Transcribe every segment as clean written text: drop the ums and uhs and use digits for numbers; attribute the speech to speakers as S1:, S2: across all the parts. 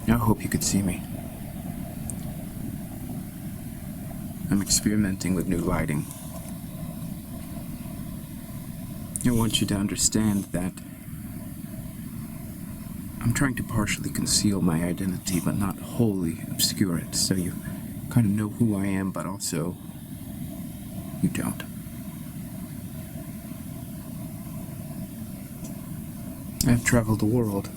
S1: I hope you could see me. I'm experimenting with new lighting. I want you to understand that I'm trying to partially conceal my identity, but not wholly obscure it, so you kind of know who I am, but also you don't. I've traveled the world.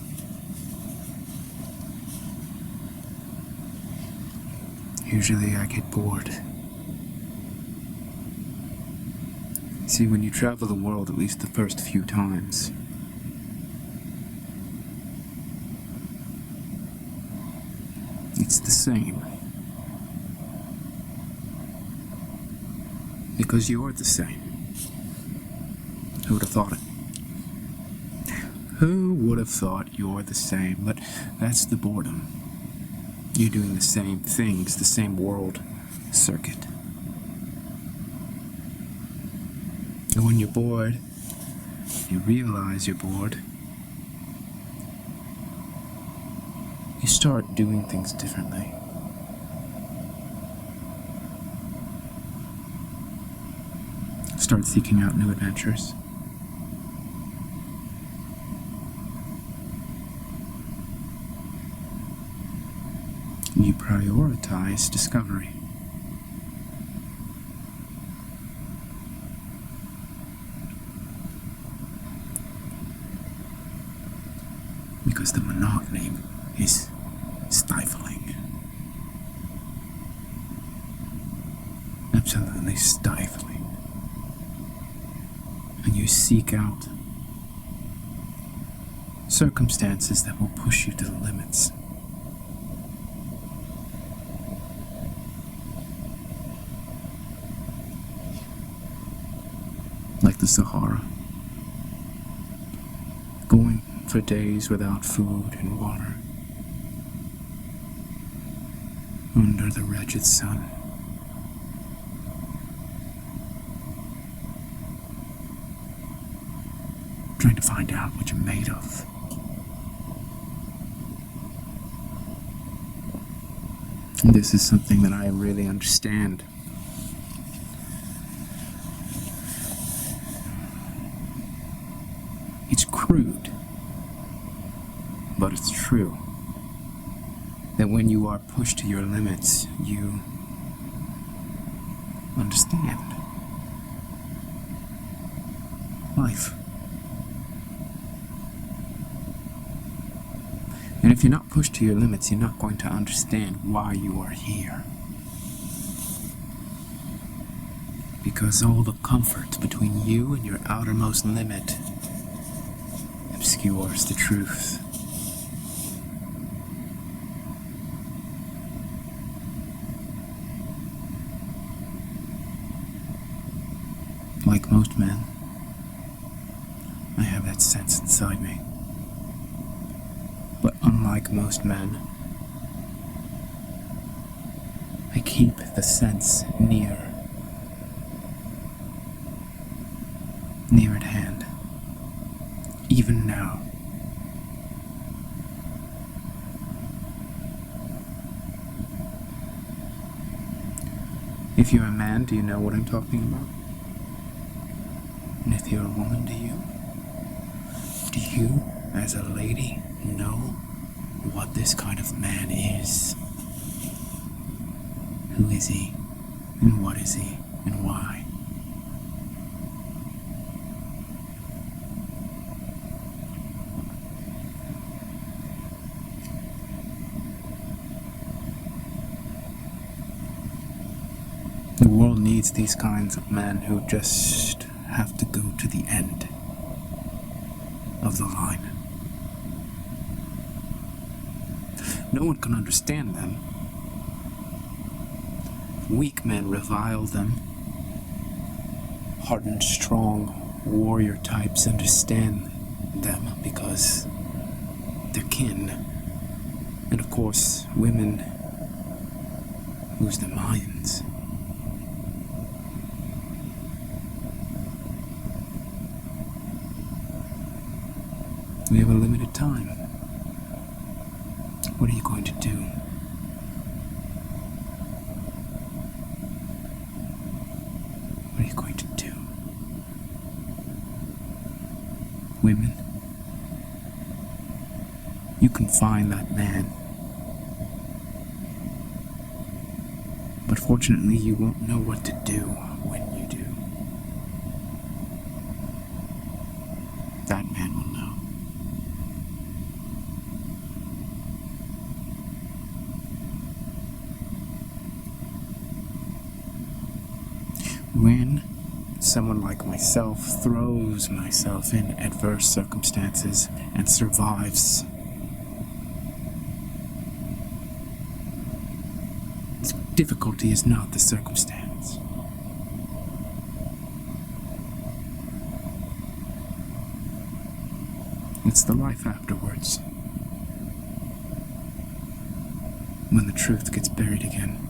S1: Usually I get bored. See, when you travel the world, at least the first few times, it's the same. Because you're the same. Who would have thought it? Who would have thought you're the same? But that's the boredom. You're doing the same things, the same world circuit. And when you're bored, you realize you're bored, you start doing things differently. Start seeking out new adventures. You prioritize discovery. Because the monotony is stifling. Absolutely stifling. And you seek out circumstances that will push you to the limits. Like the Sahara. Going for days without food and water. Under the wretched sun. Trying to find out what you're made of. And this is something that I really understand. It's crude, but it's true. That when you are pushed to your limits, you understand life. And if you're not pushed to your limits, you're not going to understand why you are here. Because all the comfort between you and your outermost limit obscures the truth. Like most men, I have that sense inside me. But unlike most men, I keep the sense near at hand, even now. If you're a man, do you know what I'm talking about? And if you're a woman, do you, as a lady, know what this kind of man is? Who is he? And what is he? And why? The world needs these kinds of men who just have to go to the end of the line. No one can understand them. Weak men revile them. Hardened, strong warrior types understand them because they're kin. And of course, women lose their minds. We have a limited time. What are you going to do? What are you going to do? Women, you can find that man. But fortunately, you won't know what to do when you do. That man will know. When someone like myself throws myself in adverse circumstances and survives, difficulty is not the circumstance. It's the life afterwards. When the truth gets buried again.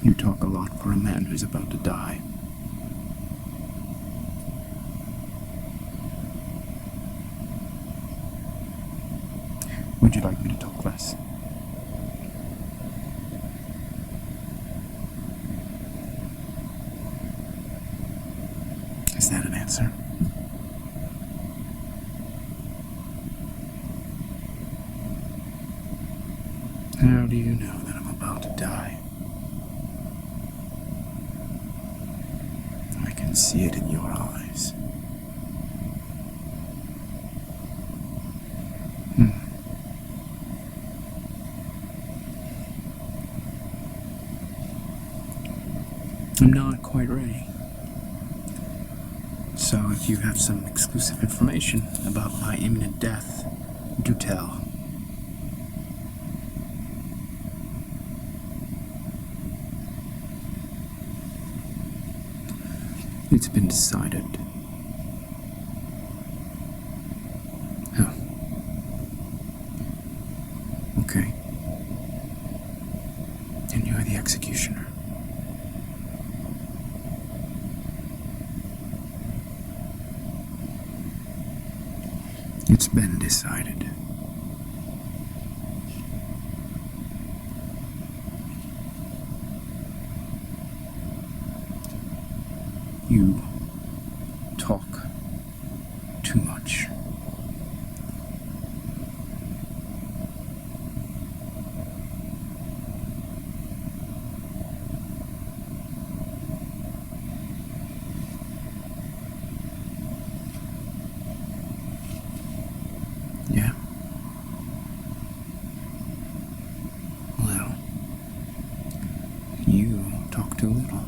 S1: You talk a lot for a man who's about to die. Would you like me to talk less? Is that an answer? How do you know that I'm about to die? I can see it in your eyes. I'm not quite ready. So if you have some exclusive information about my imminent death, do tell. It's been decided. Oh. Okay. And you're the executioner. It's been decided. You talk too much. Yeah. Well, you talk too little.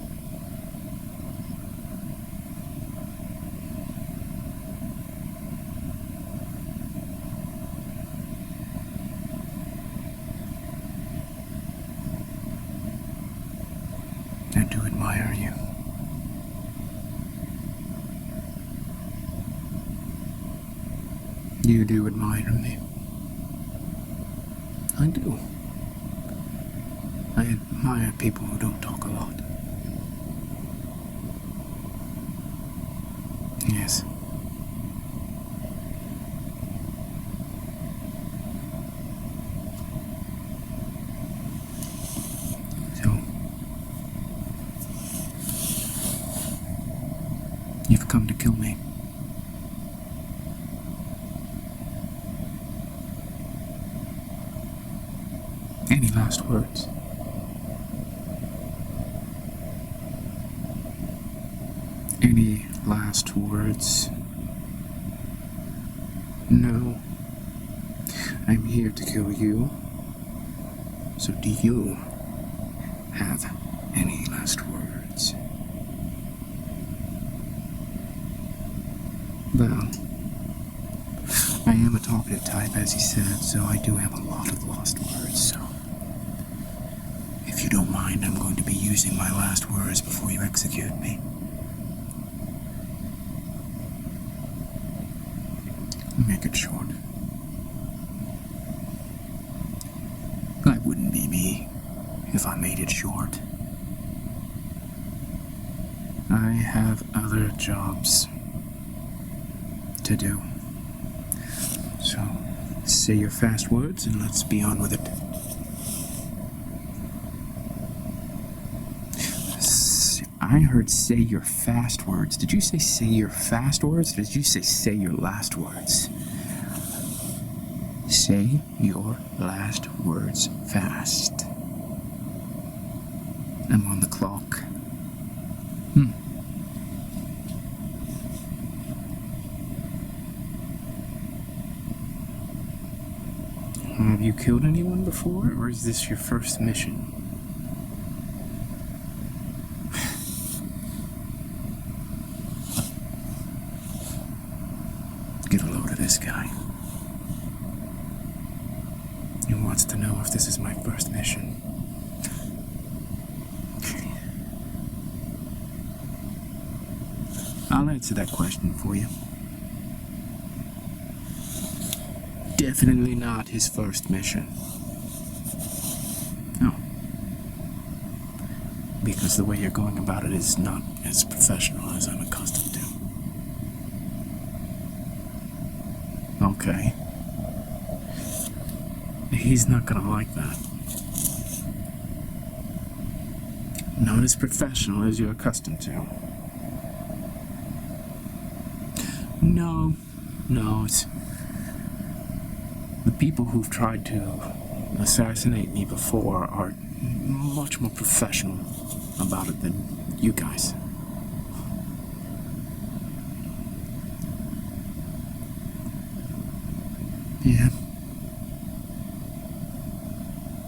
S1: I do admire you. You do admire me. I do. I admire people who don't talk a lot. Yes. So, you've come to kill me. Any last words? Any last words? No. I'm here to kill you. So do you have any last words? Well, I am a talkative type, as he said, so I do have a lot of lost words, so if you don't mind, I'm going to be using my last words before you execute me. Make it short. I wouldn't be me if I made it short. I have other jobs to do. So, say your fast words and let's be on with it. I heard say your fast words. Did you say your fast words? Or did you say your last words? Say your last words fast. I'm on the clock. Have you killed anyone before, or is this your first mission? Get a load of this guy. He wants to know if this is my first mission. I'll answer that question for you. Definitely not his first mission. No. Because the way you're going about it is not as professional as I'm accustomed to. Okay. He's not gonna like that. Not as professional as you're accustomed to. No, it's... The people who've tried to assassinate me before are much more professional about it than you guys. Yeah.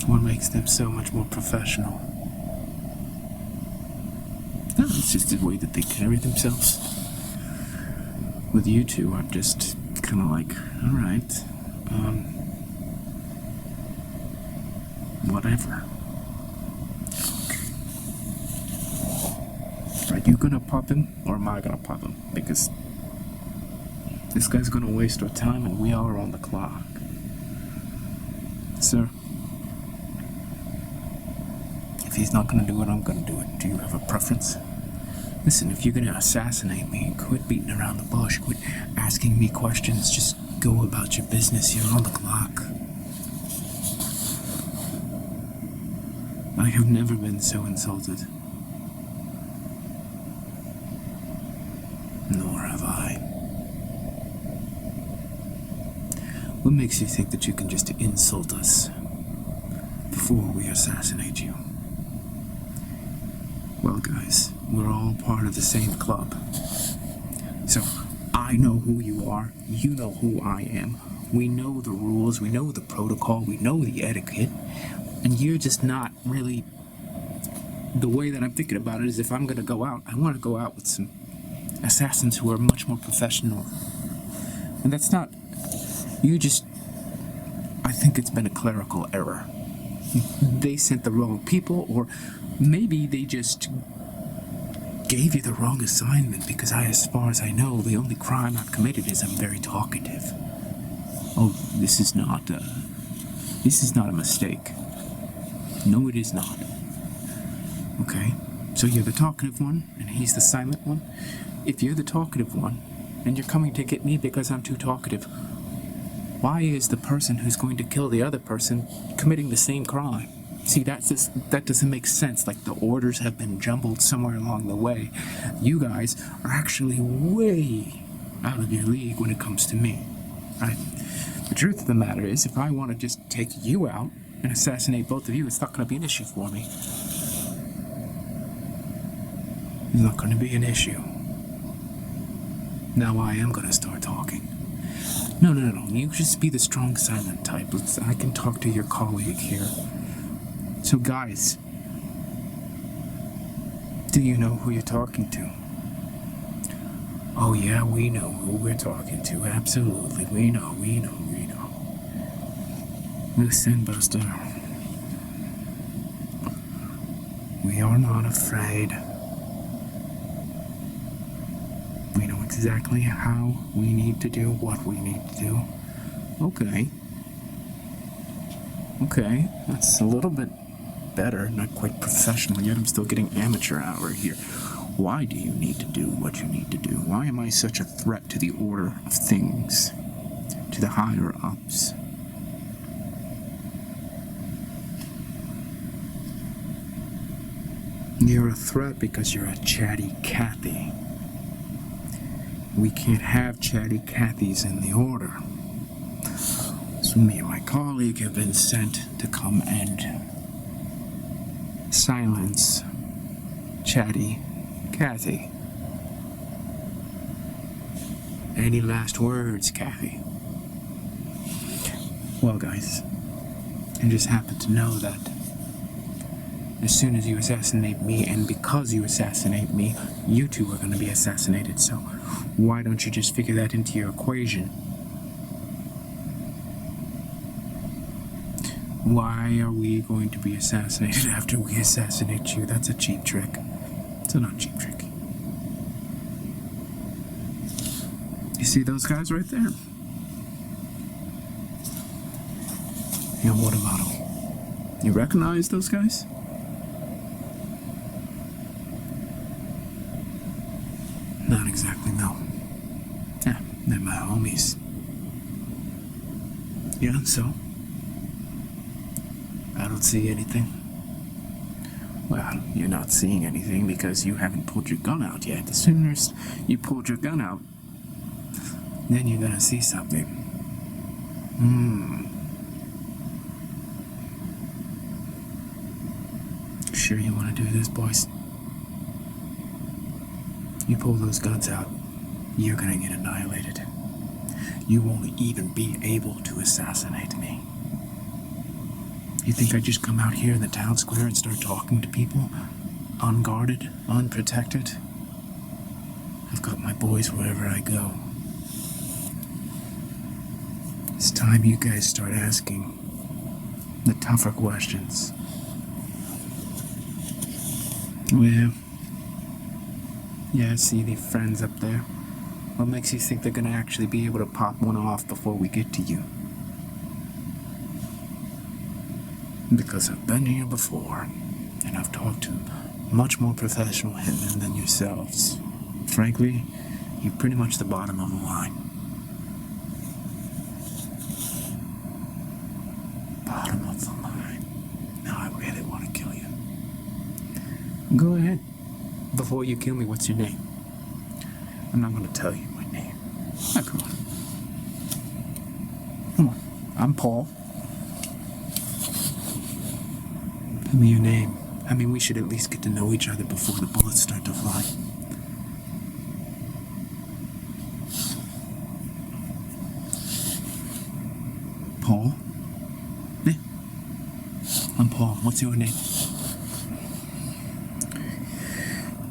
S1: What makes them so much more professional? No, it's just the way that they carry themselves. With you two, I'm just kind of like, alright, whatever. Are you gonna pop him, or am I gonna pop him? Because this guy's gonna waste our time, and we are on the clock. Sir, if he's not gonna do it, I'm gonna do it. Do you have a preference? Listen, if you're gonna assassinate me, quit beating around the bush, quit asking me questions, just go about your business. You're on the clock. I have never been so insulted. Nor have I. What makes you think that you can just insult us before we assassinate you? Well, guys, we're all part of the same club. So, I know who you are, you know who I am. We know the rules, we know the protocol, we know the etiquette, and you're just not really... The way that I'm thinking about it is if I'm gonna go out, I want to go out with some assassins who are much more professional. And that's not... You just... I think it's been a clerical error. They sent the wrong people, or maybe they just gave you the wrong assignment, because as far as I know, the only crime I've committed is I'm very talkative. Oh, this is not a mistake. No, it is not. Okay, so you're the talkative one, and he's the silent one. If you're the talkative one, and you're coming to get me because I'm too talkative, why is the person who's going to kill the other person committing the same crime? See, that doesn't make sense. Like, the orders have been jumbled somewhere along the way. You guys are actually way out of your league when it comes to me, right? The truth of the matter is, if I want to just take you out and assassinate both of you, it's not going to be an issue for me. It's not going to be an issue. Now I am going to start talking. No. You just be the strong, silent type. I can talk to your colleague here. So, guys, do you know who you're talking to? Oh, yeah, we know who we're talking to. Absolutely. We know. Listen, Buster. We are not afraid. We know exactly how we need to do what we need to do. Okay, that's a little bit better, not quite professional yet. I'm still getting amateur hour here. Why do you need to do what you need to do? Why am I such a threat to the order of things? To the higher-ups? You're a threat because you're a chatty Cathy. We can't have chatty Cathys in the order. So me and my colleague have been sent to come and silence chatty Cathy. Any last words, Cathy? Well, guys, I just happen to know that as soon as you assassinate me, and because you assassinate me, you two are going to be assassinated, so why don't you just figure that into your equation? Why are we going to be assassinated after we assassinate you? That's a cheap trick. It's a not cheap trick. You see those guys right there? Yeah, what about them? You recognize those guys? Not exactly, no. Yeah, they're my homies. Yeah, so? I don't see anything. Well, you're not seeing anything because you haven't pulled your gun out yet. As soon as you pulled your gun out, then you're gonna see something. Sure you want to do this, boys? You pull those guns out, you're gonna get annihilated. You won't even be able to assassinate me. You think I just come out here in the town square and start talking to people? Unguarded, unprotected? I've got my boys wherever I go. It's time you guys start asking the tougher questions. Well, yeah, I see the friends up there. What makes you think they're gonna actually be able to pop one off before we get to you? Because I've been here before, and I've talked to much more professional hitmen than yourselves. Frankly, you're pretty much the bottom of the line. Bottom of the line. Now I really want to kill you. Go ahead. Before you kill me, what's your name? I'm not going to tell you my name. Oh, come on. Come on. I'm Paul. Tell me your name. I mean, we should at least get to know each other before the bullets start to fly. Paul? Yeah. I'm Paul. What's your name?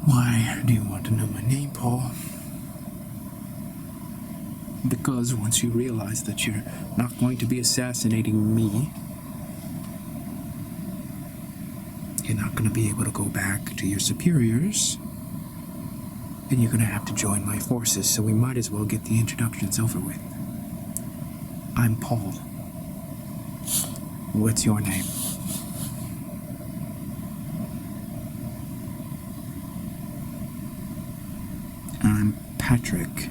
S1: Why do you want to know my name, Paul? Because once you realize that you're not going to be assassinating me, you're not going to be able to go back to your superiors, and you're going to have to join my forces, so we might as well get the introductions over with. I'm Paul. What's your name? I'm Patrick.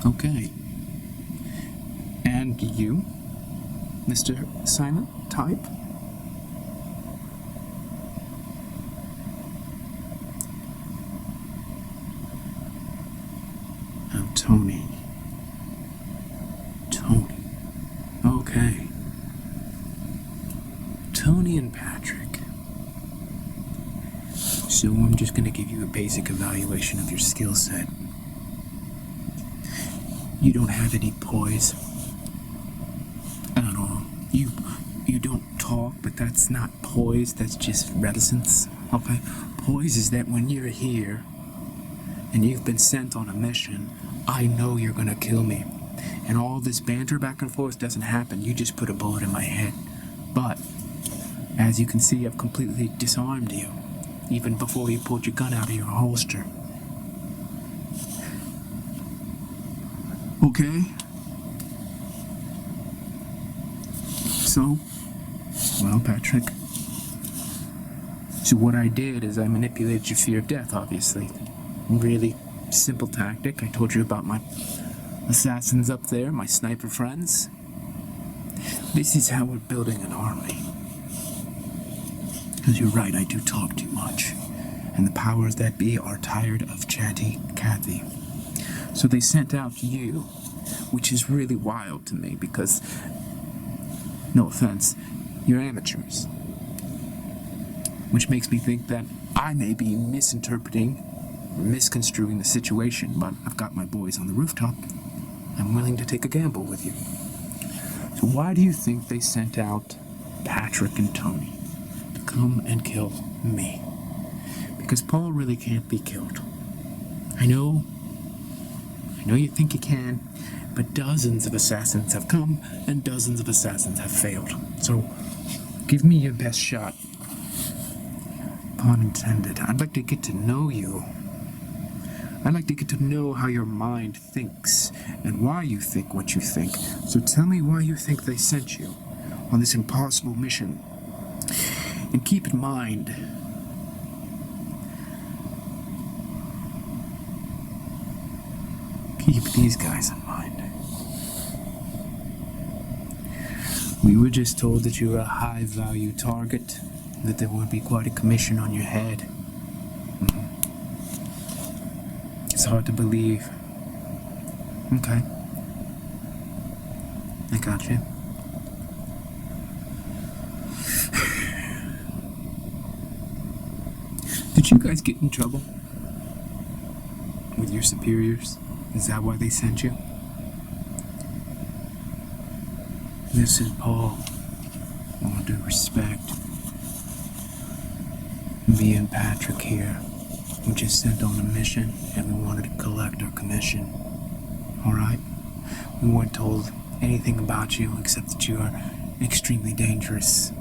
S1: Okay. And you, Mr. Silent Type? I'm Tony. Tony. Okay. Tony and Patrick. So I'm just going to give you a basic evaluation of your skill set. You don't have any poise at all. You don't talk, but that's not poise, that's just reticence, okay? Poise is that when you're here and you've been sent on a mission, I know you're gonna kill me. And all this banter back and forth doesn't happen. You just put a bullet in my head. But, as you can see, I've completely disarmed you, even before you pulled your gun out of your holster. Okay? So, well, Patrick, So what I did is I manipulated your fear of death, obviously. Really simple tactic. I told you about my assassins up there, my sniper friends. This is how we're building an army. Because you're right, I do talk too much. And the powers that be are tired of Chatty, Cathy. So they sent out you, which is really wild to me because, no offense, you're amateurs. Which makes me think that I may be misinterpreting or misconstruing the situation, but I've got my boys on the rooftop. I'm willing to take a gamble with you. So why do you think they sent out Patrick and Tony to come and kill me? Because Paul really can't be killed. I know you think you can, but dozens of assassins have come and dozens of assassins have failed. So give me your best shot. Pun intended. I'd like to get to know you. I'd like to get to know how your mind thinks and why you think what you think. So tell me why you think they sent you on this impossible mission. And keep in mind, keep these guys in mind. We were just told that you were a high-value target, that there would be quite a commission on your head. It's hard to believe. Okay. I got you. Did you guys get in trouble with your superiors? Is that why they sent you? Listen, Paul, all due respect, me and Patrick here, we just sent on a mission and we wanted to collect our commission. Alright? We weren't told anything about you except that you are extremely dangerous.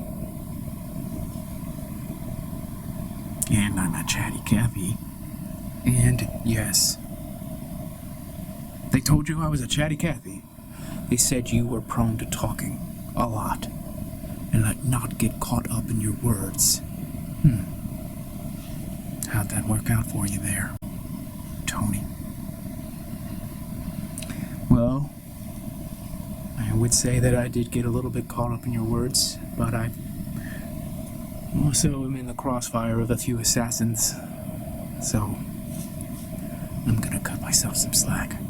S1: And I'm a Chatty Cathy. And yes, they told you I was a Chatty Cathy. They said you were prone to talking a lot and not get caught up in your words. How'd that work out for you there, Tony? Well, I would say that I did get a little bit caught up in your words, but I also am in the crossfire of a few assassins, so I'm gonna cut myself some slack.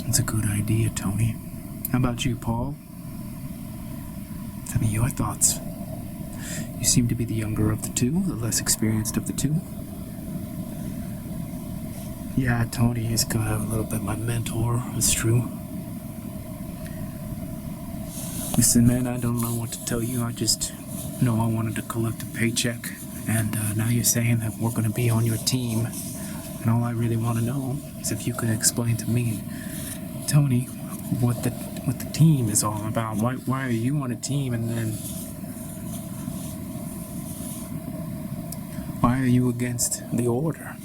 S1: It's a good idea, Tony. How about you, Paul? Tell me your thoughts. You seem to be the younger of the two, the less experienced of the two. Yeah, Tony is kind of a little bit my mentor, it's true. Listen, man, I don't know what to tell you. I just know I wanted to collect a paycheck, and now you're saying that we're going to be on your team, and all I really want to know is if you could explain to me, Tony, what the team is all about. Why are you on a team, and then why are you against the order?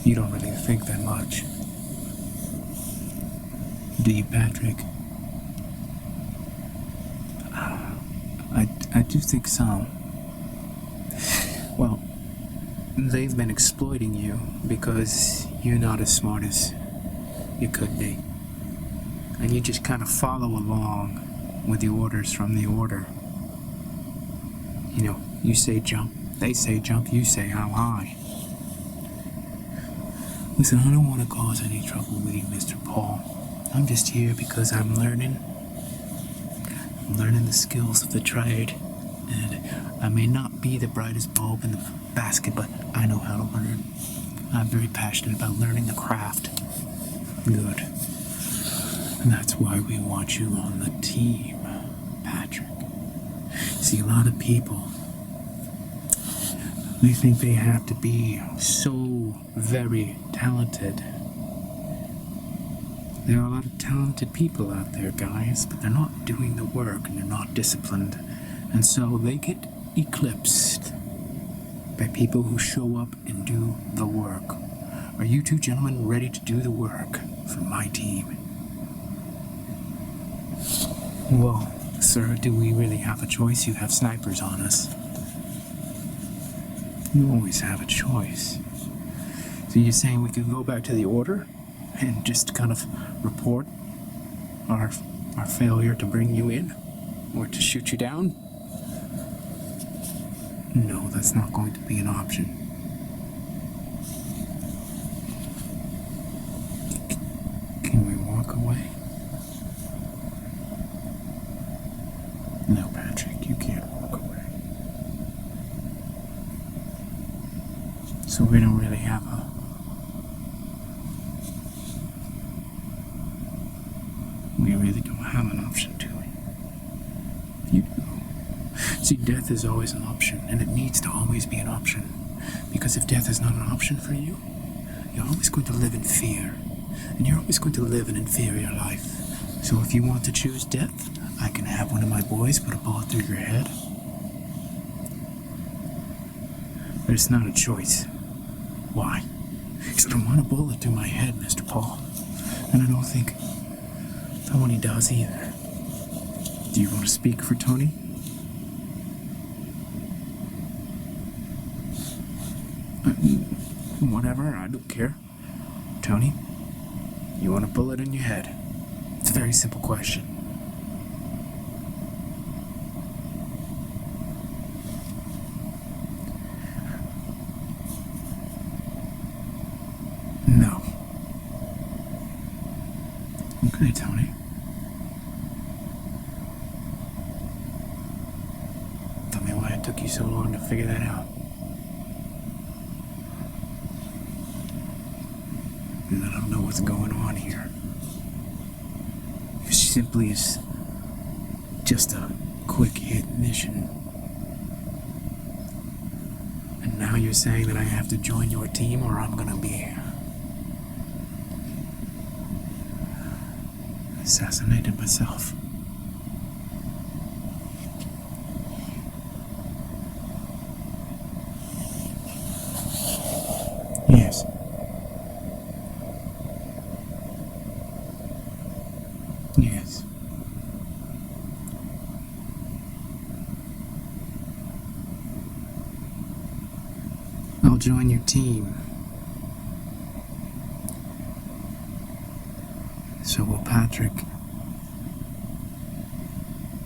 S1: You don't really think that much, do you, Patrick? I do think some. Well, they've been exploiting you because you're not as smart as you could be. And you just kind of follow along with the orders from the order. You know, you say jump, they say jump, you say how high. Listen, I don't want to cause any trouble with you, Mr. Paul. I'm just here because I'm learning the skills of the trade. And I may not be the brightest bulb in the basket, but I know how to learn. I'm very passionate about learning the craft. Good. And that's why we want you on the team, Patrick. See, a lot of people, they think they have to be so very talented. There are a lot of talented people out there, guys, but they're not doing the work and they're not disciplined. And so they get eclipsed by people who show up and do the work. Are you two gentlemen ready to do the work for my team? Well, sir, do we really have a choice? You have snipers on us. You always have a choice. So you're saying we could go back to the order and just kind of report our failure to bring you in? Or to shoot you down? No, that's not going to be an option. Can we walk away? No, Patrick, you can't walk away. So we don't really have a... We really don't have an option, do we? You do. See, death is always an option, and it needs to always be an option. Because if death is not an option for you, you're always going to live in fear. And you're always going to live an inferior life. So if you want to choose death, I can have one of my boys put a bullet through your head. But it's not a choice. Why? Because I don't want a bullet through my head, Mr. Paul. And I don't think Tony does either. Do you want to speak for Tony? Whatever, I don't care. Tony, you want a bullet in your head? It's a very simple question. No. Okay, Tony. Tell me why it took you so long to figure that out. And I don't know what's going on here. It simply is just a quick hit mission. And now you're saying that I have to join your team or I'm gonna be assassinated myself. Yes. Yes. I'll join your team. So will Patrick.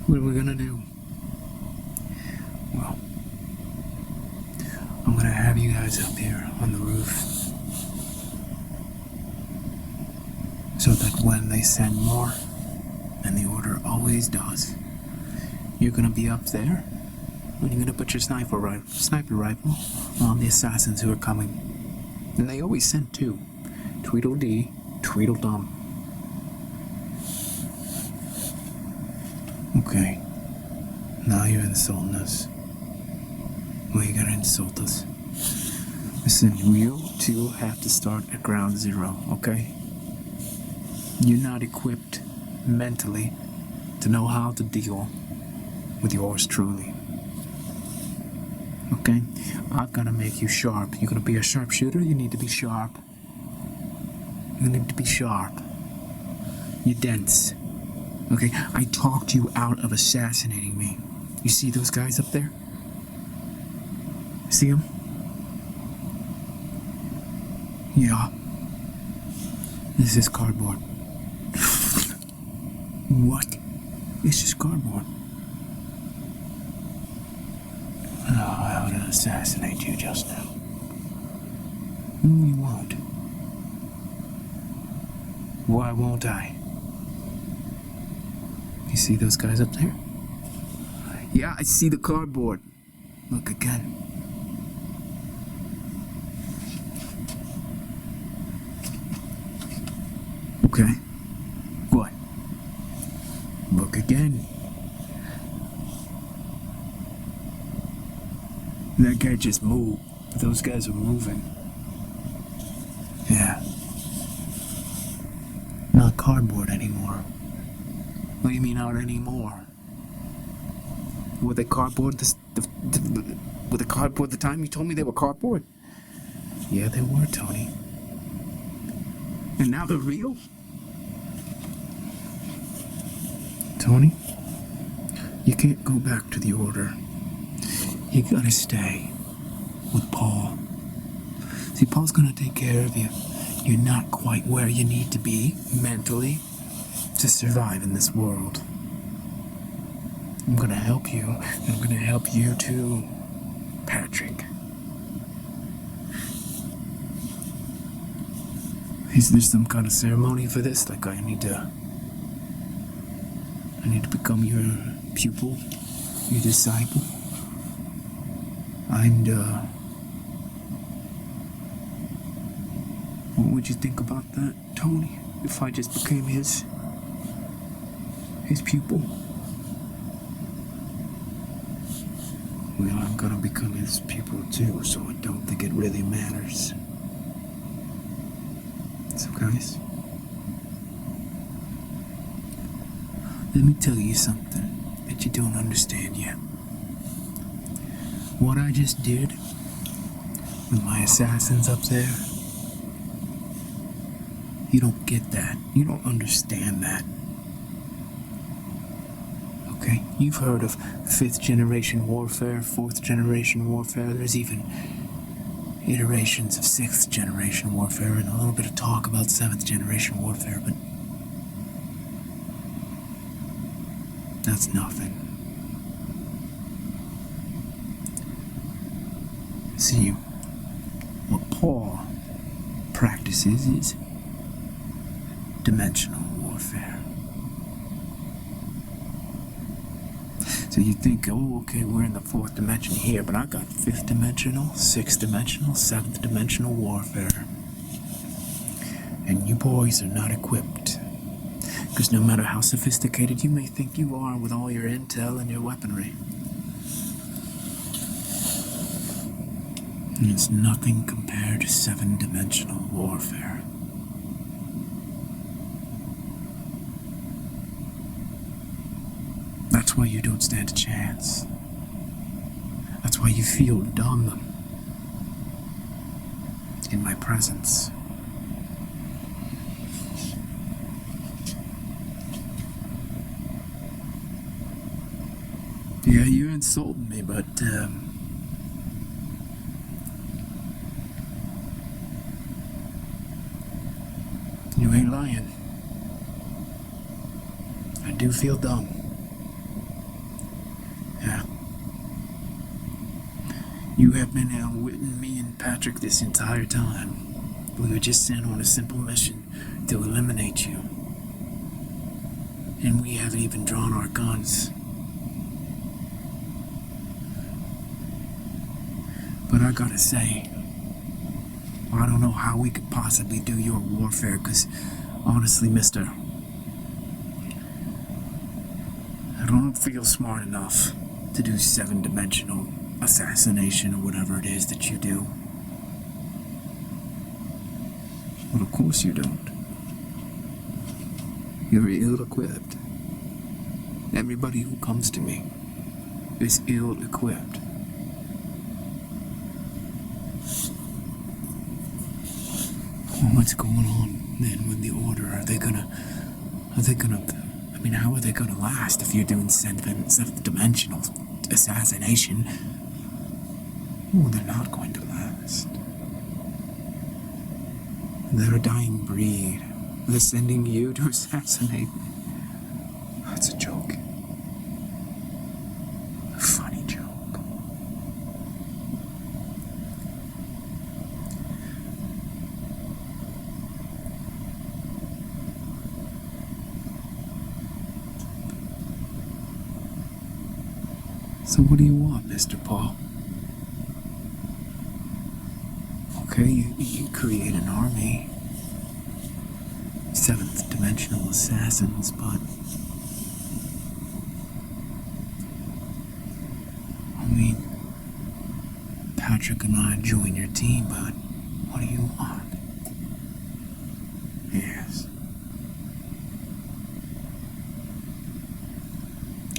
S1: What are we gonna do? Well, I'm gonna have you guys up here on the roof so that when they send more, and the order always does, you're gonna be up there and you're gonna put your sniper rifle on the assassins who are coming. And they always send two. Tweedledee, Tweedledum. Okay, now you're insulting us. Well, you gotta insult us. Listen, you two have to start at ground zero, okay? You're not equipped mentally to know how to deal with yours truly. Okay? I've gotta make you sharp. You're gonna be a sharpshooter, you need to be sharp. You need to be sharp. You're dense. Okay? I talked you out of assassinating me. You see those guys up there? See them? Yeah. This is cardboard. What? It's just cardboard. Oh, how to assassinate you just now. You won't. Why won't I? You see those guys up there? Yeah, I see the cardboard. Look again. Okay. What? Look again. That guy just moved. Those guys are moving. Yeah. Not cardboard anymore. What do you mean not anymore? Were they cardboard were they cardboard the time you told me they were cardboard? Yeah, they were, Tony. And now they're real? Tony, you can't go back to the Order. You gotta stay with Paul. See, Paul's gonna take care of you. You're not quite where you need to be mentally to survive in this world. I'm gonna help you, and I'm gonna help you too, Patrick. Is there some kind of ceremony for this? Like I need to become your pupil, your disciple? And what would you think about that, Tony? If I just became his pupil? Well, I'm gonna become his pupil too, so I don't think it really matters. So guys, let me tell you something that you don't understand yet. What I just did with my assassins up there, you don't get that. You don't understand that. Okay? You've heard of 5th generation warfare, 4th generation warfare. There's even iterations of 6th generation warfare and a little bit of talk about 7th generation warfare, but that's nothing. See, what Paul practices is dimensional warfare. So you think, oh, okay, we're in the 4th dimension here, but I got 5th dimensional, 6th dimensional, 7th dimensional warfare. And you boys are not equipped. Because no matter how sophisticated you may think you are with all your intel and your weaponry, it's nothing compared to 7-dimensional warfare. That's why you don't stand a chance. That's why you feel dumb in my presence. Yeah, you're insulting me, but you ain't lying. I do feel dumb. Yeah. You have been outwitting me and Patrick this entire time. We were just sent on a simple mission to eliminate you. And we haven't even drawn our guns. But I gotta say, I don't know how we could possibly do your warfare, because honestly, mister, I don't feel smart enough to do 7-dimensional assassination or whatever it is that you do. Well, of course you don't. You're ill-equipped. Everybody who comes to me is ill-equipped. Well, what's going on then with the Order? Are they gonna, I mean, how are they gonna last if you're doing 7-dimensional assassination? Well, they're not going to last. They're a dying breed. They're sending you to assassinate me. That's a joke. A funny joke. So what do you want, Mr. Paul? Okay, you create an army. 7th-dimensional assassins, but I mean, Patrick and I join your team, but what do you want? Yes.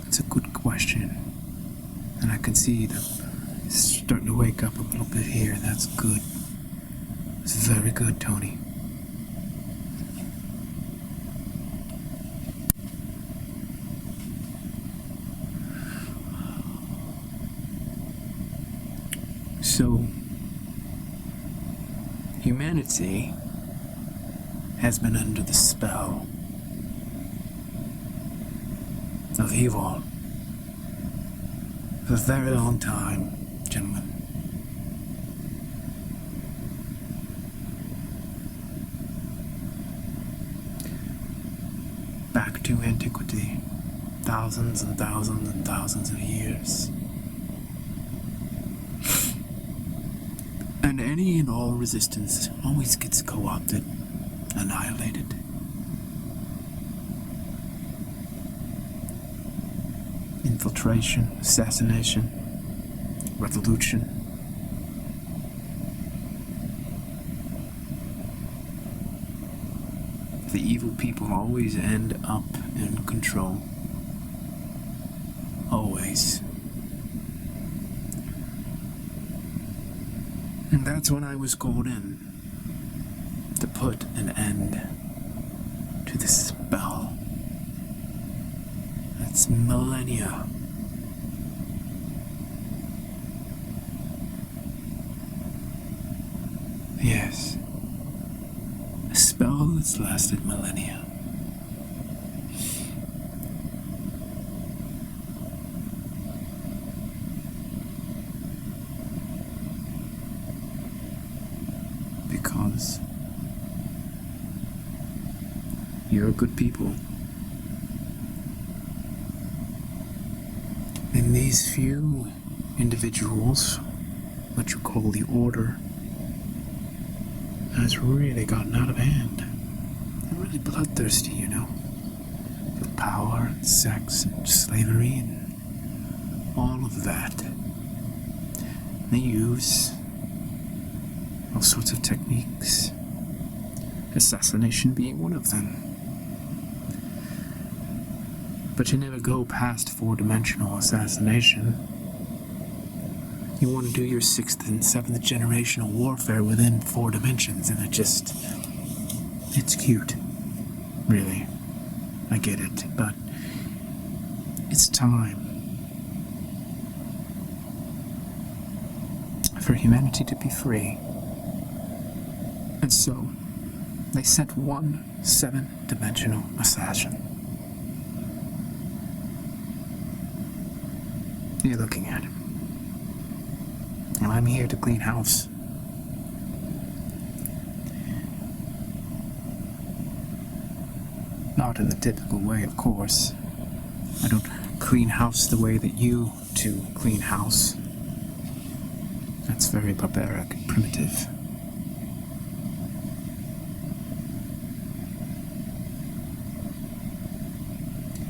S1: It's a good question. And I can see that it's starting to wake up a little bit here. That's good. It's very good, Tony. So, humanity has been under the spell of evil for a very long time, gentlemen. Back to antiquity, thousands and thousands and thousands of years. And any and all resistance always gets co-opted, annihilated. Infiltration, assassination, revolution. The evil people always end up in control. Always. And that's when I was called in to put an end to the spell. That's millennia. Yes. A spell that's lasted millennia. Because you're good people. And these few individuals, what you call the Order, has really gotten out of hand. They're really bloodthirsty, you know. For power and sex and slavery and all of that. They use all sorts of techniques, assassination being one of them. But you never go past four-dimensional assassination. You want to do your 6th and 7th generational warfare within 4 dimensions, and it's cute. Really. I get it, but it's time for humanity to be free. And so, they sent one 7-dimensional assassin. You're looking at him. And I'm here to clean house. Not in the typical way, of course. I don't clean house the way that you two clean house. That's very barbaric and primitive.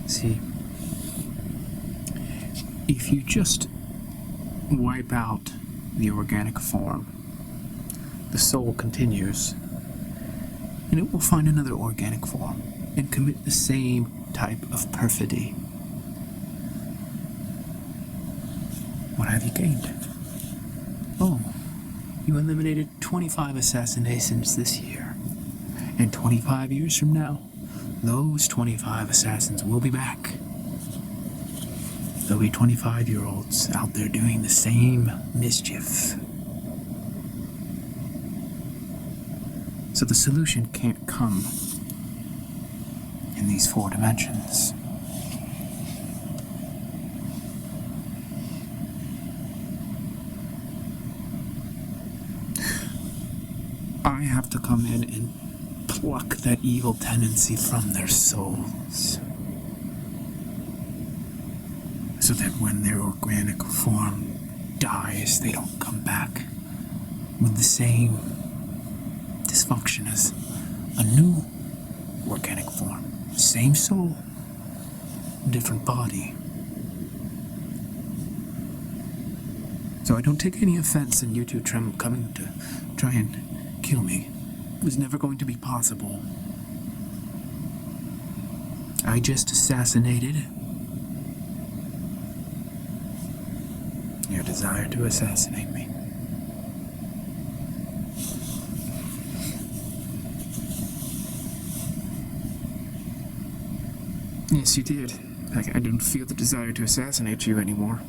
S1: See, if you just wipe out the organic form, the soul continues, and it will find another organic form and commit the same type of perfidy. What have you gained? Oh, you eliminated 25 assassinations this year. And 25 years from now, those 25 assassins will be back. There'll be 25-year-olds out there doing the same mischief. So the solution can't come in these 4 dimensions. I have to come in and pluck that evil tendency from their souls, so that when their organic form dies, they don't come back with the same dysfunction as a new organic form. Same soul, different body. So I don't take any offense in you two coming to try and kill me. It was never going to be possible. I just assassinated your desire to assassinate me. Yes, you did. I don't feel the desire to assassinate you anymore.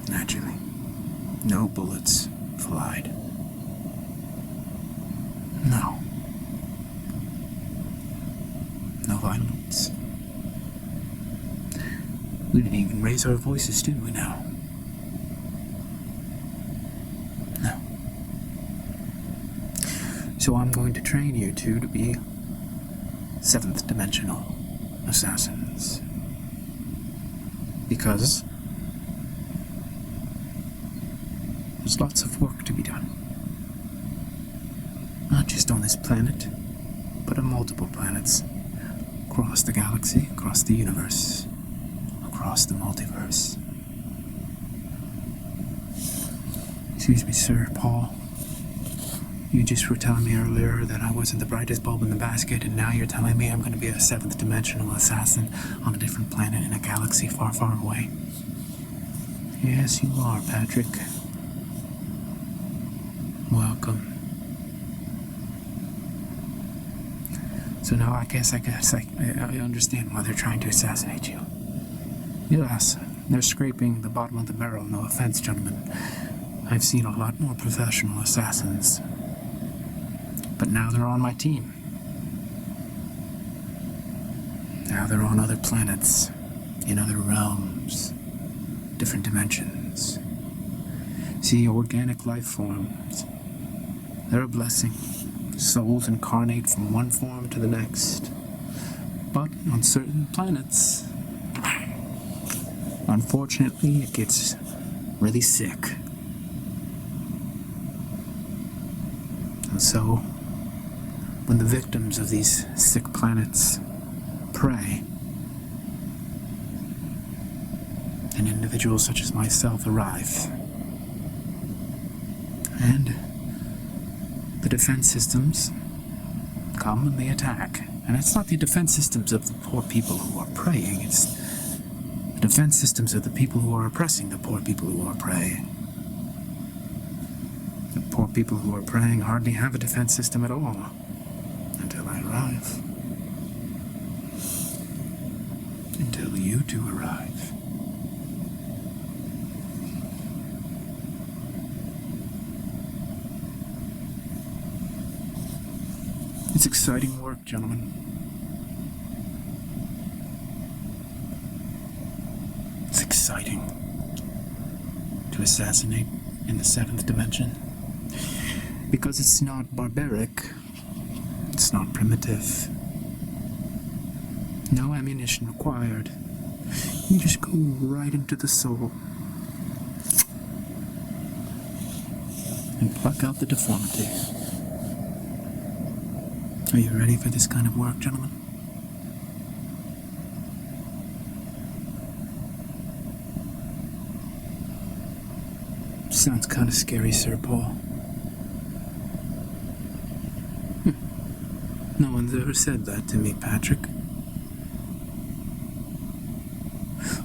S1: Naturally. No bullets flied. No. No violence. We didn't even raise our voices, did we now? No. So I'm going to train you two to be seventh dimensional assassins. Because there's lots of work to be done. Not just on this planet, but on multiple planets. Across the galaxy, across the universe, across the multiverse. Excuse me, sir, Paul. You just were telling me earlier that I wasn't the brightest bulb in the basket, and now you're telling me I'm going to be a seventh dimensional assassin on a different planet in a galaxy far, far away. Yes, you are, Patrick. Welcome. So now I guess I understand why they're trying to assassinate you. Yes, they're scraping the bottom of the barrel, no offense, gentlemen. I've seen a lot more professional assassins. But now they're on my team. Now they're on other planets, in other realms, different dimensions. See, organic life forms, they're a blessing. Souls incarnate from one form to the next. But on certain planets, unfortunately, it gets really sick. And so, when the victims of these sick planets pray, and individuals such as myself arrive, and the defense systems come and they attack. And it's not the defense systems of the poor people who are praying, it's the defense systems of the people who are oppressing the poor people who are praying. The poor people who are praying hardly have a defense system at all until I arrive. Until you two arrive. It's exciting work, gentlemen. It's exciting to assassinate in the seventh dimension. Because it's not barbaric. It's not primitive. No ammunition required. You just go right into the soul and pluck out the deformity. Are you ready for this kind of work, gentlemen? Sounds kind of scary, Sir Paul. No one's ever said that to me, Patrick.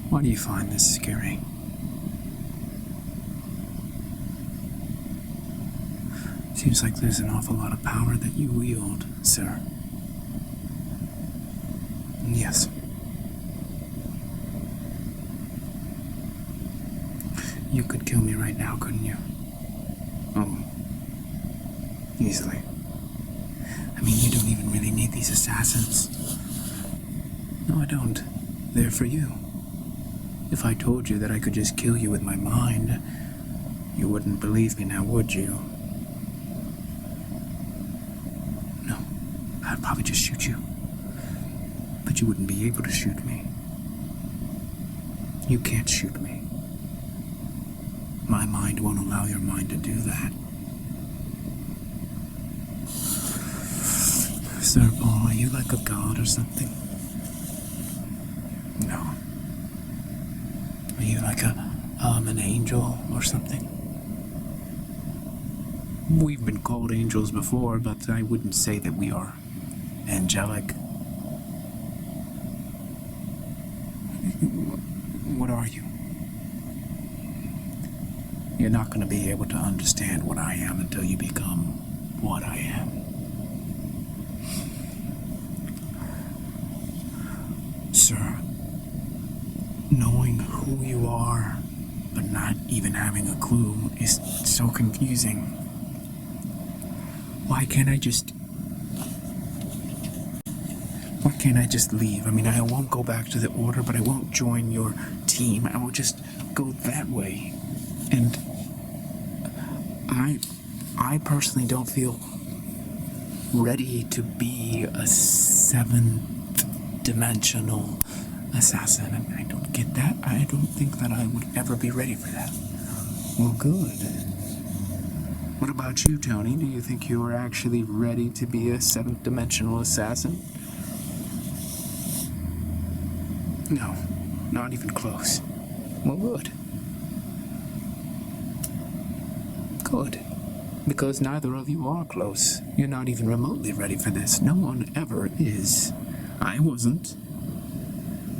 S1: Why do you find this scary? Seems like there's an awful lot of power that you wield, sir. Yes. You could kill me right now, couldn't you? Oh. Easily. I mean, you don't even really need these assassins. No, I don't. They're for you. If I told you that I could just kill you with my mind, you wouldn't believe me now, would you? I'd probably just shoot you. But you wouldn't be able to shoot me. You can't shoot me. My mind won't allow your mind to do that. Sir Paul, are you like a god or something? No. Are you like an angel or something? We've been called angels before, but I wouldn't say that we are angelic. What are you? You're not going to be able to understand what I am until you become what I am. Sir, knowing who you are, but not even having a clue is so confusing. Why can't I just leave? I mean, I won't go back to the Order, but I won't join your team. I will just go that way. And I personally don't feel ready to be a 7th-dimensional assassin. I don't get that. I don't think that I would ever be ready for that. Well, good. What about you, Tony? Do you think you are actually ready to be a 7th-dimensional assassin? No, not even close. Well, good. Good. Because neither of you are close. You're not even remotely ready for this. No one ever is. I wasn't.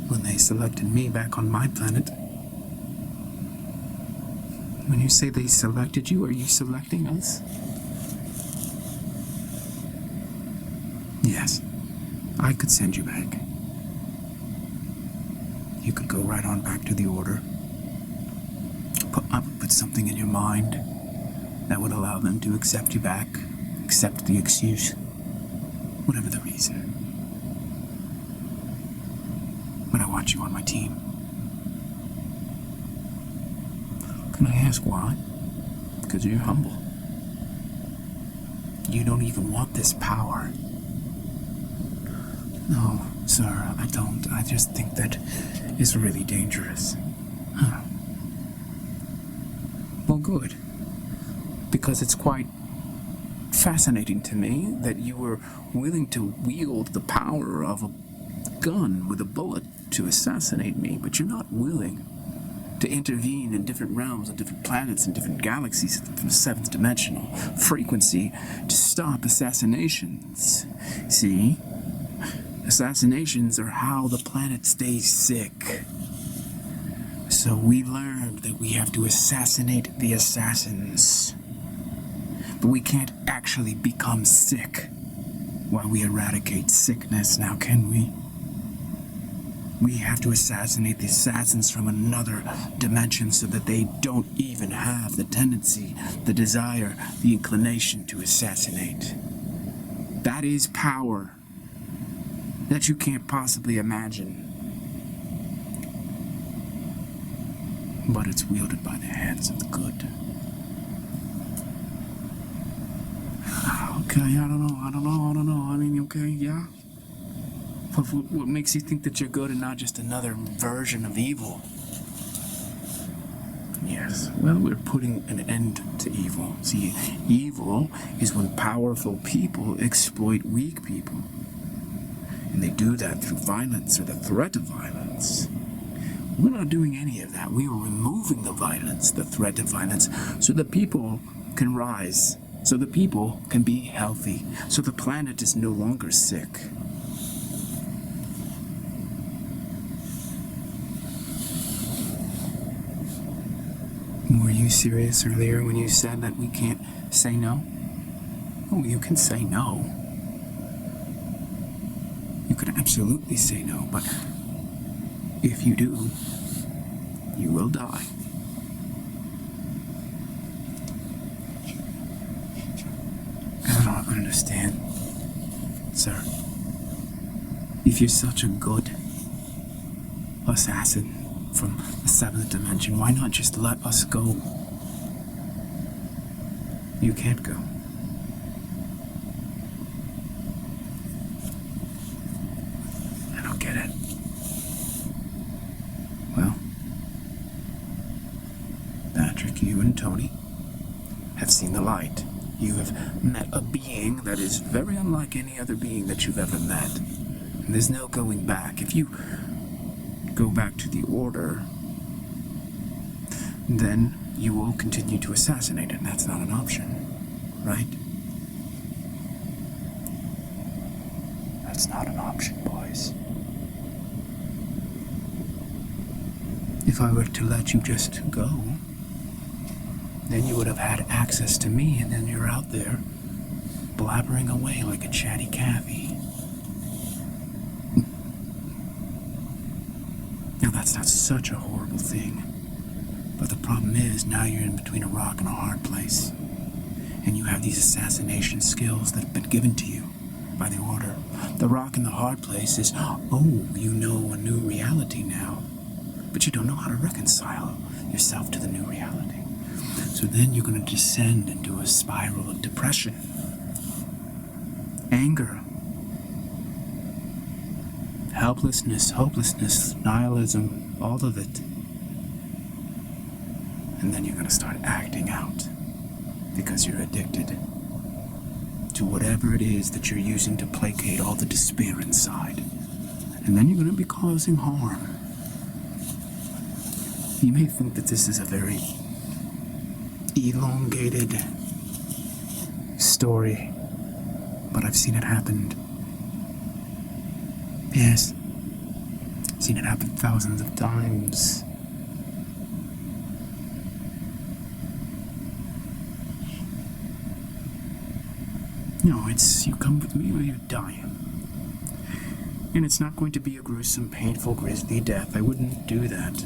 S1: When they selected me back on my planet. When you say they selected you, are you selecting us? Yes. I could send you back. You could go right on back to the Order. I would put something in your mind that would allow them to accept you back, accept the excuse, whatever the reason. But I want you on my team. Can I ask why? Because you're humble. You don't even want this power. No, sir, I don't. I just think that it's really dangerous. Huh. Well, good. Because it's quite fascinating to me that you were willing to wield the power of a gun with a bullet to assassinate me, but you're not willing to intervene in different realms and different planets and different galaxies from the 7th dimensional frequency to stop assassinations. See? Assassinations are how the planet stays sick. So we learned that we have to assassinate the assassins. But we can't actually become sick while we eradicate sickness, now can we? We have to assassinate the assassins from another dimension so that they don't even have the tendency, the desire, the inclination to assassinate. That is power that you can't possibly imagine. But it's wielded by the hands of the good. Okay, I don't know. I mean, okay, yeah. But what makes you think that you're good and not just another version of evil? Yes, well, we're putting an end to evil. See, evil is when powerful people exploit weak people. And they do that through violence or the threat of violence. We're not doing any of that. We are removing the violence, the threat of violence, so the people can rise, so the people can be healthy, so the planet is no longer sick. Were you serious earlier when you said that we can't say no? Oh, you can say no. You can absolutely say no, but if you do, you will die. I don't understand, sir. If you're such a good assassin from the 7th dimension, why not just let us go? You can't go. I don't get it. Well, Patrick, you and Tony have seen the light. You have met a being that is very unlike any other being that you've ever met. And there's no going back. If you go back to the Order, then you will continue to assassinate it, and that's not an option, right? That's not an option, boys. If I were to let you just go, then you would have had access to me, and then you're out there blabbering away like a chatty Cathy. Now that's not such a horrible thing. But the problem is, now you're in between a rock and a hard place. And you have these assassination skills that have been given to you by the Order. The rock in the hard place is, oh, you know a new reality now. But you don't know how to reconcile yourself to the new reality. So then you're going to descend into a spiral of depression, anger, helplessness, hopelessness, nihilism, all of it. And then you're going to start acting out because you're addicted to whatever it is that you're using to placate all the despair inside. And then you're going to be causing harm. You may think that this is a very elongated story, but I've seen it happen. Yes, I've seen it happen thousands of times. No, it's you come with me or you die. And it's not going to be a gruesome, painful, grisly death. I wouldn't do that.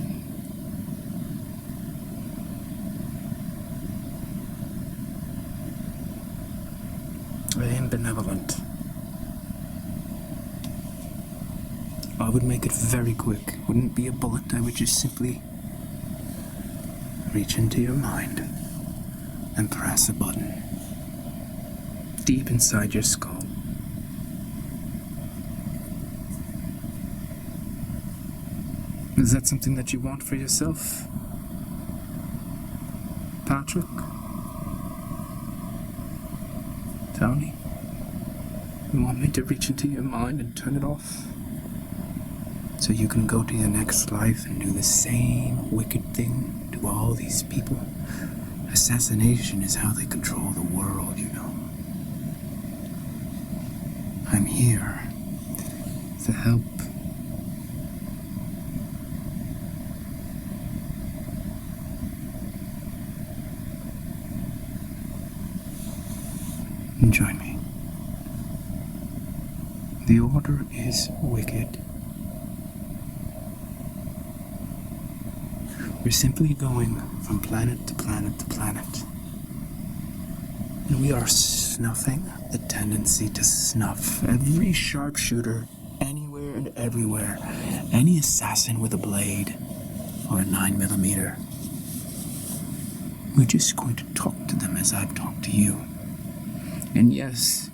S1: I am benevolent. I would make it very quick. Wouldn't be a bullet. I would just simply reach into your mind and press a button deep inside your skull. Is that something that you want for yourself, Patrick? Tony? You want me to reach into your mind and turn it off? So you can go to your next life and do the same wicked thing to all these people? Assassination is how they control the world, you know. I'm here to help. Join me. The Order is wicked. We're simply going from planet to planet to planet. And we are snuffing the tendency to snuff every sharpshooter anywhere and everywhere. Any assassin with a blade or a 9mm. We're just going to talk to them as I've talked to you. And yes,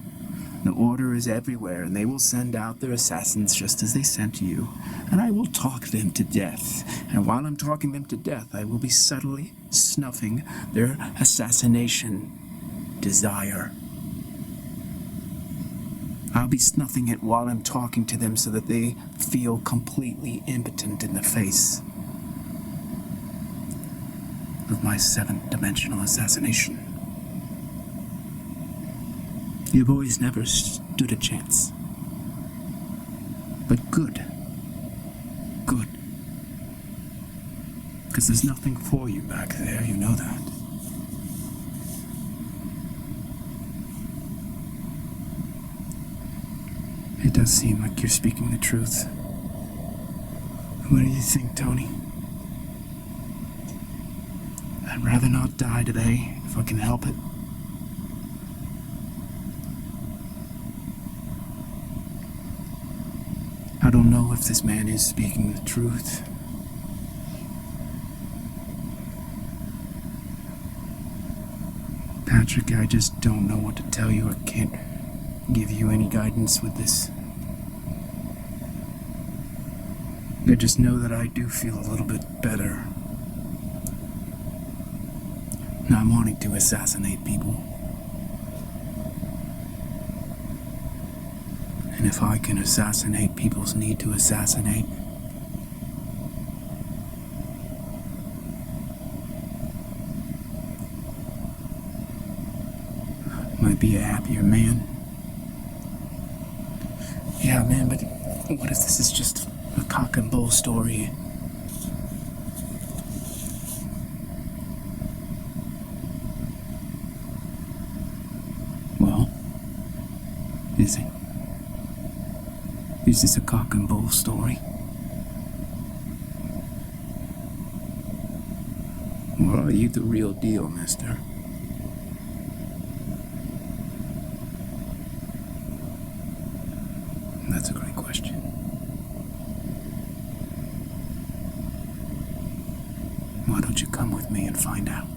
S1: the Order is everywhere, and they will send out their assassins just as they sent you. And I will talk them to death. And while I'm talking them to death, I will be subtly snuffing their assassination desire. I'll be snuffing it while I'm talking to them so that they feel completely impotent in the face of my 7th-dimensional assassination. You boys never stood a chance. But good. Good. Because there's nothing for you back there, you know that. It does seem like you're speaking the truth. What do you think, Tony? I'd rather not die today, if I can help it. I don't know if this man is speaking the truth. Patrick, I just don't know what to tell you. I can't give you any guidance with this. I just know that I do feel a little bit better. Not wanting to assassinate people. And if I can assassinate people's need to assassinate, I might be a happier man. Yeah, man, but what if this is just a cock and bull story? Well, is it? Is this a cock and bull story? Are you the real deal, mister? That's a great question. Why don't you come with me and find out?